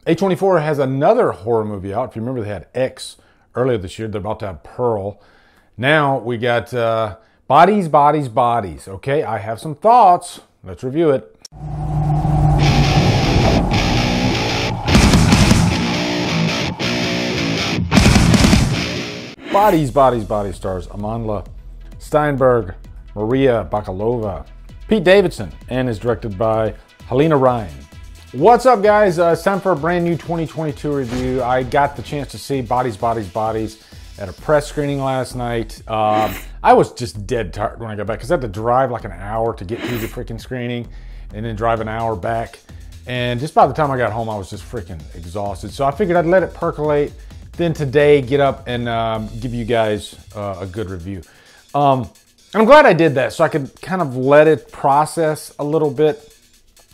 A24 has another horror movie out. If you remember, they had X earlier this year. They're about to have Pearl. Now we got Bodies, Bodies, Bodies. Okay, I have some thoughts. Let's review it. Bodies, Bodies, Bodies stars Amandla Steinberg, Maria Bakalova, Pete Davidson, and is directed by Helena Ryan. What's up, guys? It's time for a brand new 2022 review. I got the chance to see Bodies, Bodies, Bodies at a press screening last night. I was just dead tired when I got back because I had to drive like an hour to get to the freaking screening and then drive an hour back. And just by the time I got home, I was just freaking exhausted. So I figured I'd let it percolate. Then today, get up and give you guys a good review. I'm glad I did that so I could kind of let it process a little bit.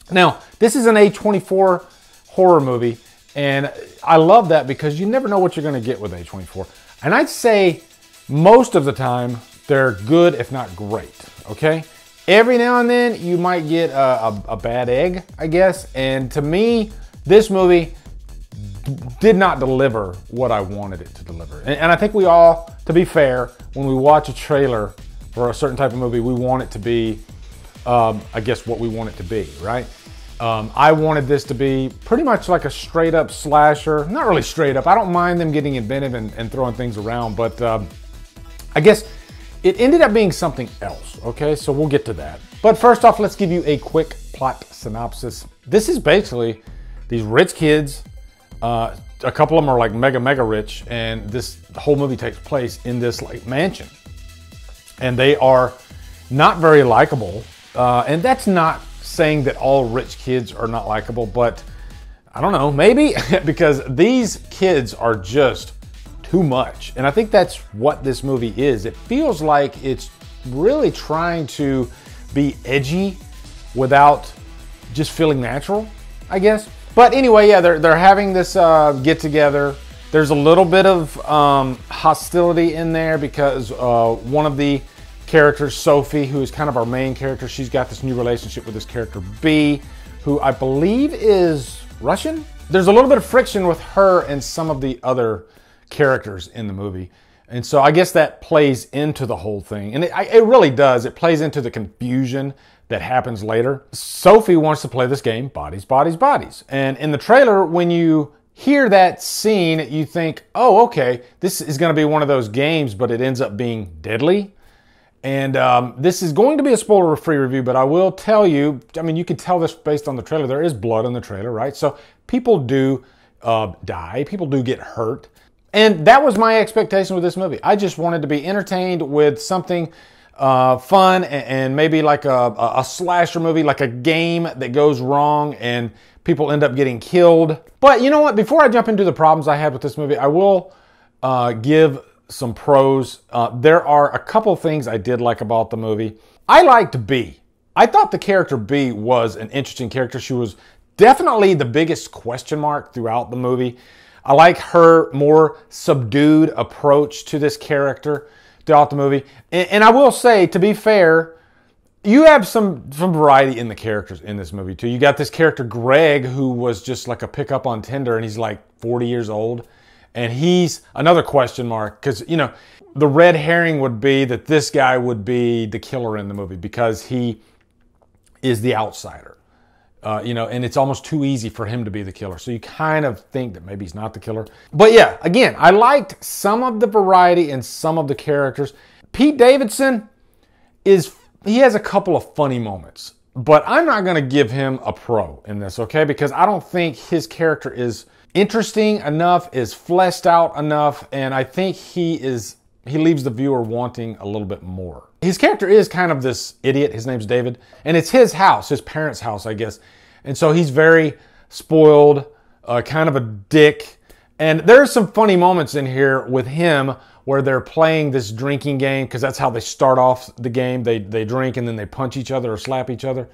Now, this is an A24 horror movie, and I love that because you never know what you're going to get with A24. And I'd say most of the time, they're good, if not great, okay? Every now and then, you might get a bad egg, I guess. And to me, this movie did not deliver what I wanted it to deliver. And I think we all, to be fair, when we watch a trailer for a certain type of movie, we want it to be, I guess, what we want it to be, right? I wanted this to be pretty much like a straight up slasher. Not really straight up. I don't mind them getting inventive and throwing things around, but I guess it ended up being something else, okay? So we'll get to that. But first off, let's give you a quick plot synopsis. This is basically these rich kids. A couple of them are like mega rich, and this whole movie takes place in this like mansion. And they are not very likable. And that's not saying that all rich kids are not likable, but I don't know, maybe because these kids are just too much. And I think that's what this movie is. It feels like it's really trying to be edgy without just feeling natural, I guess. But anyway, yeah, they're having this get together. There's a little bit of hostility in there because one of the characters, Sophie, who is kind of our main character, she's got this new relationship with this character B, who I believe is Russian. There's a little bit of friction with her and some of the other characters in the movie. And so I guess that plays into the whole thing. And it really does. It plays into the confusion that happens later. Sophie wants to play this game, Bodies, Bodies, Bodies. And in the trailer, when you hear that scene, you think, oh, okay, this is going to be one of those games, but it ends up being deadly. And this is going to be a spoiler-free review, but I will tell you, I mean, you can tell this based on the trailer. There is blood in the trailer, right? So people do die. People do get hurt. And that was my expectation with this movie. I just wanted to be entertained with something fun and maybe like a slasher movie, like a game that goes wrong and people end up getting killed. But you know what? Before I jump into the problems I had with this movie, I will give some pros. There are a couple of things I did like about the movie. I liked B. I thought the character B was an interesting character. She was definitely the biggest question mark throughout the movie. I like her more subdued approach to this character throughout the movie. And I will say, to be fair, you have some variety in the characters in this movie too. You got this character Greg, who was just like a pickup on Tinder, and he's like 40 years old. And he's another question mark because, you know, the red herring would be that this guy would be the killer in the movie because he is the outsider. You know, and it's almost too easy for him to be the killer. So you kind of think that maybe he's not the killer. But yeah, again, I liked some of the variety and some of the characters. Pete Davidson he has a couple of funny moments, but I'm not going to give him a pro in this, okay? Because I don't think his character is interesting enough, is fleshed out enough, and I think he leaves the viewer wanting a little bit more. His character is kind of this idiot. His name's David, and it's his house, his parents' house, I guess. And so he's very spoiled, kind of a dick. And there's some funny moments in here with him where they're playing this drinking game, because that's how they start off the game. They drink and then they punch each other or slap each other.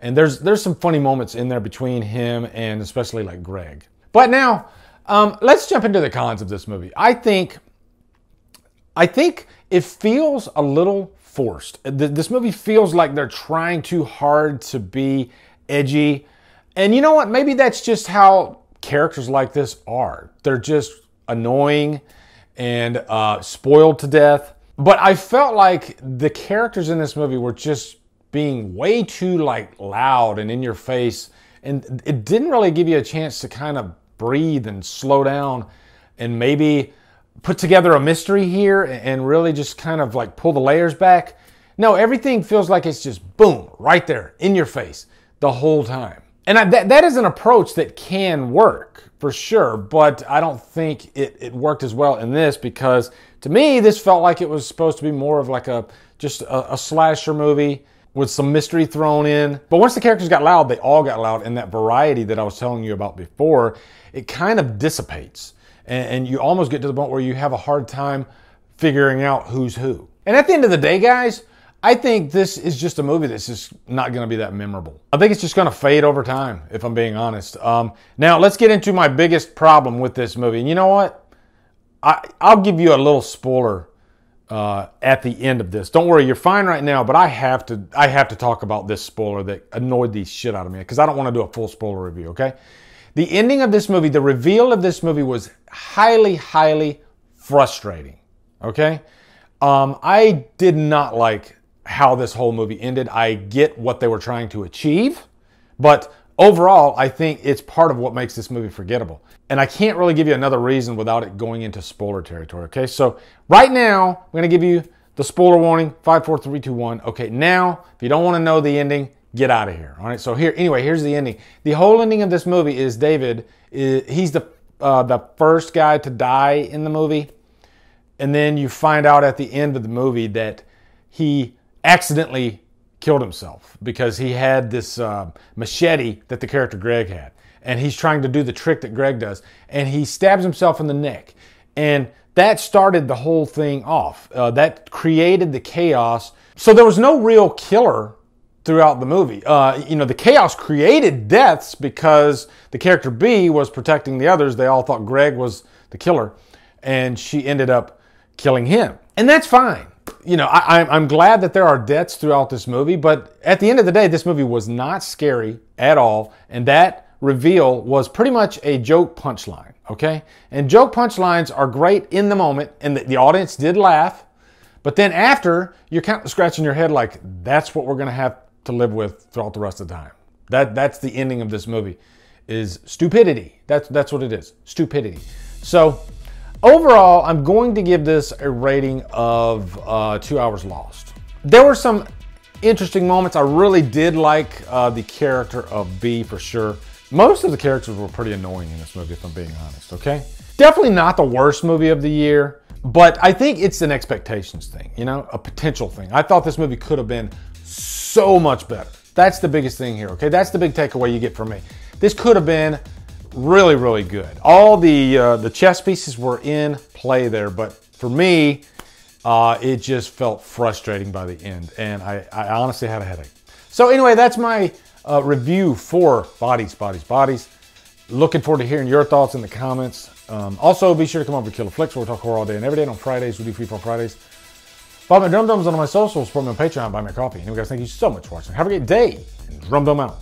And there's some funny moments in there between him and especially like Greg. But now, let's jump into the cons of this movie. I think it feels a little forced. This movie feels like they're trying too hard to be edgy. And you know what? Maybe that's just how characters like this are. They're just annoying and spoiled to death. But I felt like the characters in this movie were just being way too like loud and in your face, and it didn't really give you a chance to kind of breathe and slow down and maybe put together a mystery here and really just kind of like pull the layers back. No, everything feels like it's just boom, right there in your face the whole time. And that is an approach that can work for sure, but I don't think it worked as well in this, because to me, this felt like it was supposed to be more of like just a slasher movie with some mystery thrown in. But once the characters got loud, they all got loud, and that variety that I was telling you about before, it kind of dissipates. And you almost get to the point where you have a hard time figuring out who's who. And at the end of the day, guys, I think this is just a movie that's just not going to be that memorable. I think it's just going to fade over time, if I'm being honest. Now, let's get into my biggest problem with this movie. And you know what? I'll give you a little spoiler at the end of this. Don't worry, you're fine right now, but I have to talk about this spoiler that annoyed the shit out of me, because I don't want to do a full spoiler review, okay? The ending of this movie, the reveal of this movie was highly, highly frustrating, okay? I did not like how this whole movie ended. I get what they were trying to achieve, but overall, I think it's part of what makes this movie forgettable. And I can't really give you another reason without it going into spoiler territory, okay? So right now, I'm going to give you the spoiler warning, 5, 4, 3, 2, 1. Okay, now, if you don't want to know the ending, get out of here, all right? So here's the ending. The whole ending of this movie is David, he's the first guy to die in the movie. And then you find out at the end of the movie that he accidentally killed himself because he had this machete that the character Greg had. And he's trying to do the trick that Greg does. And he stabs himself in the neck. And that started the whole thing off. That created the chaos. So there was no real killer throughout the movie. The chaos created deaths because the character B was protecting the others. They all thought Greg was the killer. And she ended up killing him. And that's fine. I'm glad that there are deaths throughout this movie, but at the end of the day, this movie was not scary at all, and that reveal was pretty much a joke punchline, okay? And joke punchlines are great in the moment, and the audience did laugh, but then after, you're kind of scratching your head like, that's what we're going to have to live with throughout the rest of the time. That's the ending of this movie, is stupidity. That's what it is, stupidity. So, overall, I'm going to give this a rating of 2 hours lost. There were some interesting moments. I really did like the character of B for sure. Most of the characters were pretty annoying in this movie, if I'm being honest, okay? Definitely not the worst movie of the year, but I think it's an expectations thing, a potential thing. I thought this movie could have been so much better. That's the biggest thing here, okay? That's the big takeaway you get from me. This could have been really, really good. All the chess pieces were in play there, but for me, it just felt frustrating by the end, and I honestly had a headache. So anyway, that's my review for Bodies. Looking forward to hearing your thoughts in the comments. Also, be sure to come over to Killer Flicks, where we talk horror all day and every day. And on Fridays, we do Free for Fridays. Follow my Drumdums on my socials, support me on Patreon, buy me a coffee. Anyway, guys, thank you so much for watching. Have a great day, and Drumdum out.